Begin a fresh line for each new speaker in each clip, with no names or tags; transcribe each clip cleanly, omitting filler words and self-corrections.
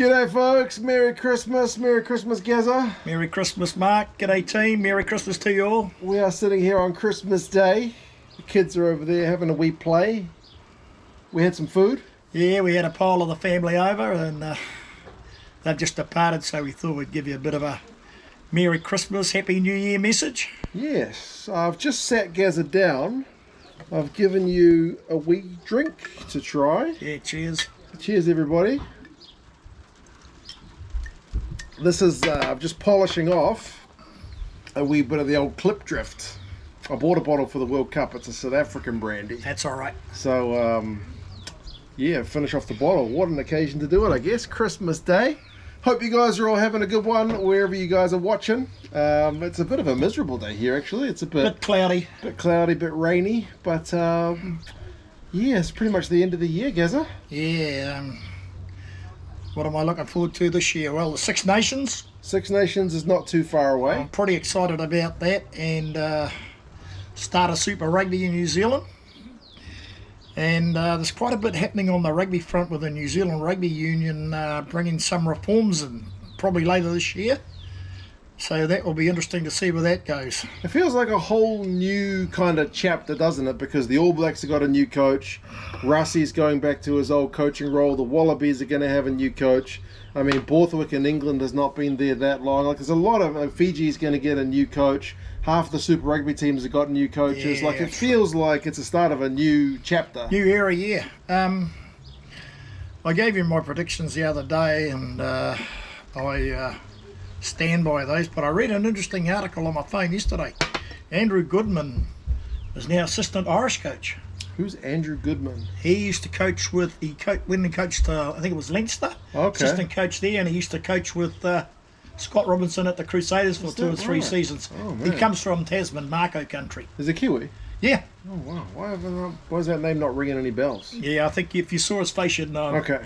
G'day folks, Merry Christmas Gazza.
Merry Christmas, Mark. G'day team, Merry Christmas to you all.
We are sitting here on Christmas Day. The kids are over there having a wee play. We had some food.
Yeah, we had a pile of the family over and they've just departed, so we thought we'd give you a bit of a Merry Christmas, Happy New Year message.
Yes, I've just sat Gazza down. I've given you a wee drink to try.
Yeah, cheers.
Cheers everybody. This is just polishing off a wee bit of the old Clip Drift. I bought a bottle for the World Cup. It's a South African brandy.
That's all right.
So, yeah, finish off the bottle. What an occasion to do it, I guess. Christmas Day. Hope you guys are all having a good one wherever you guys are watching. It's a bit of a miserable day here, actually. It's a bit
cloudy.
Bit rainy. But, yeah, it's pretty much the end of the year, Gazza.
Yeah. What am I looking forward to this year? Well, the Six Nations.
Six Nations is not too far away.
I'm pretty excited about that, and start a Super Rugby in New Zealand. And there's quite a bit happening on the rugby front with the New Zealand Rugby Union bringing some reforms in probably later this year. So that will be interesting to see where that goes.
It feels like a whole new kind of chapter, doesn't it? Because the All Blacks have got a new coach. Russie's going back to his old coaching role. The Wallabies are going to have a new coach. I mean, Borthwick in England has not been there that long. Like, there's a lot of Fiji's going to get a new coach. Half the Super Rugby teams have got new coaches.
Yeah,
like, it feels like it's the start of a new chapter.
New era, yeah. I gave you my predictions the other day, and I stand by those. But I read an interesting article on my phone yesterday. Andrew Goodman is now assistant Irish coach.
Who's Andrew Goodman?
He used to coach with when he coached I think it was Leinster.
Okay.
Assistant coach there, and he used to coach with Scott Robinson at the Crusaders for 2 or 3 seasons.
Oh,
he
man.
comes from Tasman, Marco country.
Is it Kiwi?
Yeah.
Oh wow! Why is that name not ringing any bells?
Yeah, I think if you saw his face, you'd know.
Okay.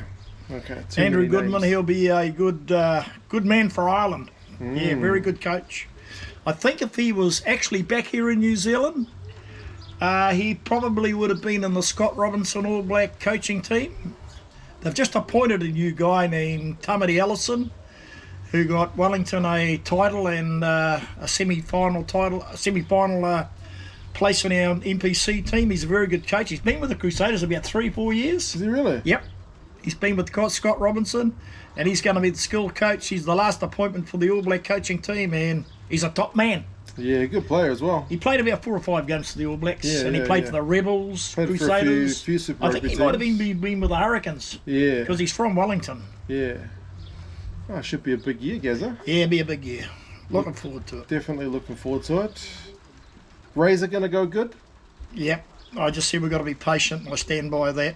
Too
Andrew
many
Goodman,
names.
he'll be a good man for Ireland. Yeah, very good coach. I think if he was actually back here in New Zealand, he probably would have been in the Scott Robinson All Black coaching team. They've just appointed a new guy named Tamati Ellison, who got Wellington a title and a semi-final place on our NPC team. He's a very good coach. He's been with the Crusaders about 3-4 years.
Is he really?
Yep. He's been with Scott Robinson, and he's going to be the skill coach. He's the last appointment for the All Black coaching team, and he's a top man.
Yeah, good player as well.
He played about 4 or 5 games for the All Blacks,
Yeah,
and he played for the Rebels,
Played for
Crusaders.
a few Super
I think
Rugby
he might have
teams.
been with the Hurricanes.
Yeah.
Because he's from Wellington.
Yeah. Oh, should be a big year, Gazza.
Yeah, it'll be a big year. Looking forward to it.
Definitely looking forward to it. Razor going to go good?
Yep. I just said we've got to be patient, and I stand by that.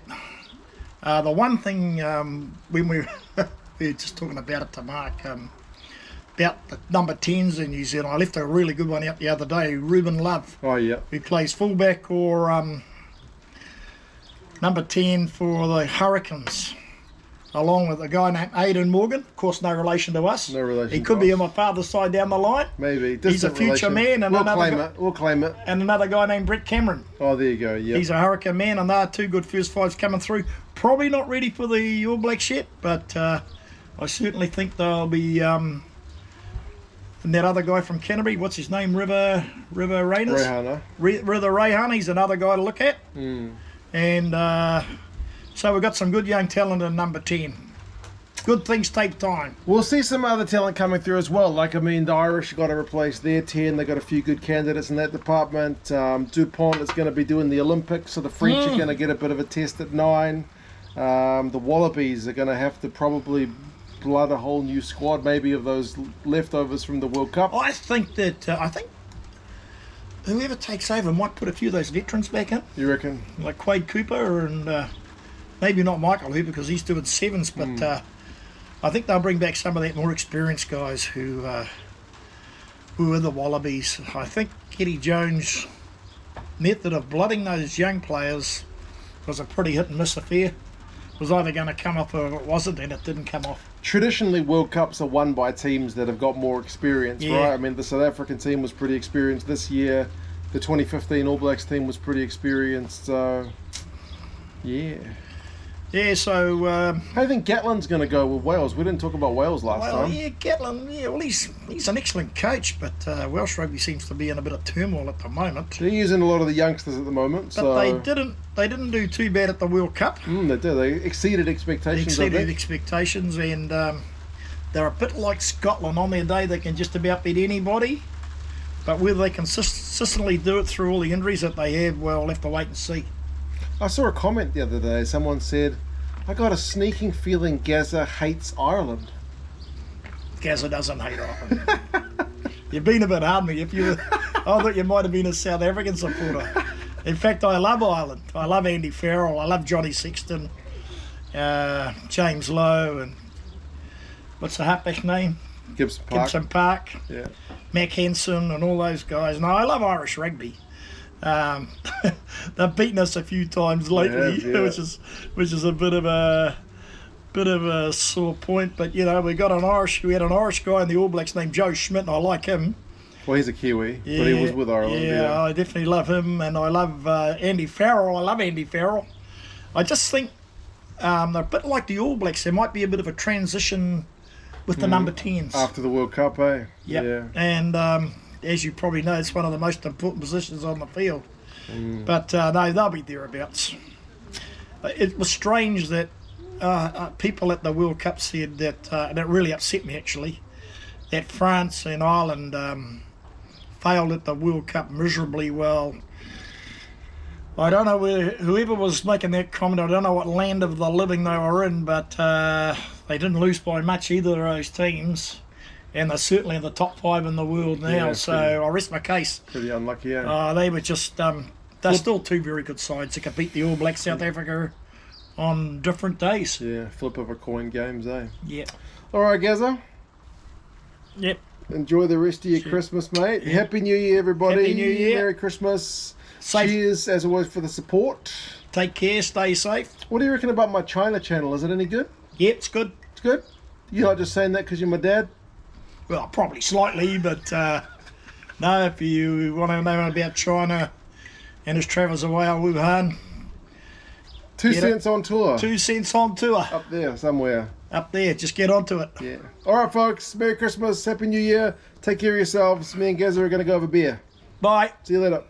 The one thing, when we were just talking about it to Mark, about the number 10s in New Zealand, I left a really good one out the other day, Ruben Love,
Oh, yeah.
who plays fullback or number 10 for the Hurricanes, along with a guy named Aidan Morgan, of course no relation to us.
No relation
He
to
could be
us.
on my father's side down the line.
Maybe.
He's a
Distant
future
relation.
man. And
We'll claim it.
And another guy named Brett Cameron.
Oh, there you go. Yeah.
He's a Hurricane man, and they're 2 good first fives coming through. Probably not ready for the All Blacks yet, but I certainly think they'll be. And that other guy from Canterbury, what's his name? River Rainers?
Rehana.
River Rayhan, he's another guy to look at. And so we've got some good young talent in number 10. Good things take time.
We'll see some other talent coming through as well. Like, I mean, the Irish got to replace their 10. They got a few good candidates in that department. Dupont is going to be doing the Olympics, so the French are going to get a bit of a test at 9. The Wallabies are going to have to probably blood a whole new squad, maybe of those leftovers from the World Cup.
I think whoever takes over might put a few of those veterans back in,
You reckon?
like Quade Cooper and maybe not Michael Hooper because he's doing 7s, but I think they'll bring back some of that more experienced guys who are the Wallabies. I think Eddie Jones' method of blooding those young players was a pretty hit and miss affair. It was either going to come off or it wasn't, and it didn't come off.
Traditionally, World Cups are won by teams that have got more experience,
Yeah.
right? I mean, the South African team was pretty experienced this year. The 2015 All Blacks team was pretty experienced. So, yeah.
Yeah, so
How do you think Gatlin's going to go with Wales? We didn't talk about Wales last time.
yeah, Gatlin. Yeah, well, he's an excellent coach, but Welsh rugby seems to be in a bit of turmoil at the moment.
They're using a lot of the youngsters at the moment.
But they didn't do too bad at the World Cup.
They did. They exceeded expectations.
They exceeded expectations, and they're a bit like Scotland on their day. They can just about beat anybody, but whether they consistently do it through all the injuries that they have, well, we'll have to wait and see.
I saw a comment the other day. Someone said, I got a sneaking feeling Gazza hates Ireland.
Gazza doesn't hate Ireland. You've been a bit hard on me. I thought you might have been a South African supporter. In fact, I love Ireland. I love Andy Farrell. I love Johnny Sexton, James Lowe, and what's the halfback's name?
Gibson Park. Yeah.
Mac Henson and all those guys. No, I love Irish rugby. They've beaten us a few times lately,
yeah.
which is a bit of a sore point. But we had an Irish guy in the All Blacks named Joe Schmidt, and I like him.
Well, he's a Kiwi, but he was with Ireland.
Yeah, I definitely love him, and I love Andy Farrell. I love Andy Farrell. I just think they're a bit like the All Blacks. There might be a bit of a transition with the number 10s
after the World Cup, eh?
Yep. Yeah. And as you probably know, it's one of the most important positions on the field. But no, they'll be thereabouts. It was strange that people at the World Cup said that, and it really upset me actually, that France and Ireland failed at the World Cup miserably. Well, I don't know whoever was making that comment, I don't know what land of the living they were in, but they didn't lose by much either of those teams. And they're certainly in the top 5 in the world now, so I rest my case.
Pretty unlucky, yeah.
They were just, they're still two very good sides that could beat the All Blacks South Africa on different days.
Yeah, flip of a coin games, eh?
Yeah.
All right, Gazza.
Yep.
Enjoy the rest of your Christmas, mate. Yep. Happy New Year, everybody.
Happy New Year.
Merry Christmas.
Safe.
Cheers, as always, for the support.
Take care, stay safe.
What do you reckon about my China channel? Is it any good?
Yeah, it's good.
It's good? You're not just saying that because you're my dad?
Well, probably slightly, but no, if you want to know about China and his travels away on Wuhan.
2 cents on tour.
2 cents on tour.
Up there, somewhere.
Up there, just get onto it.
Yeah. All right, folks. Merry Christmas. Happy New Year. Take care of yourselves. Me and Gazza are going to go have a beer.
Bye.
See you later.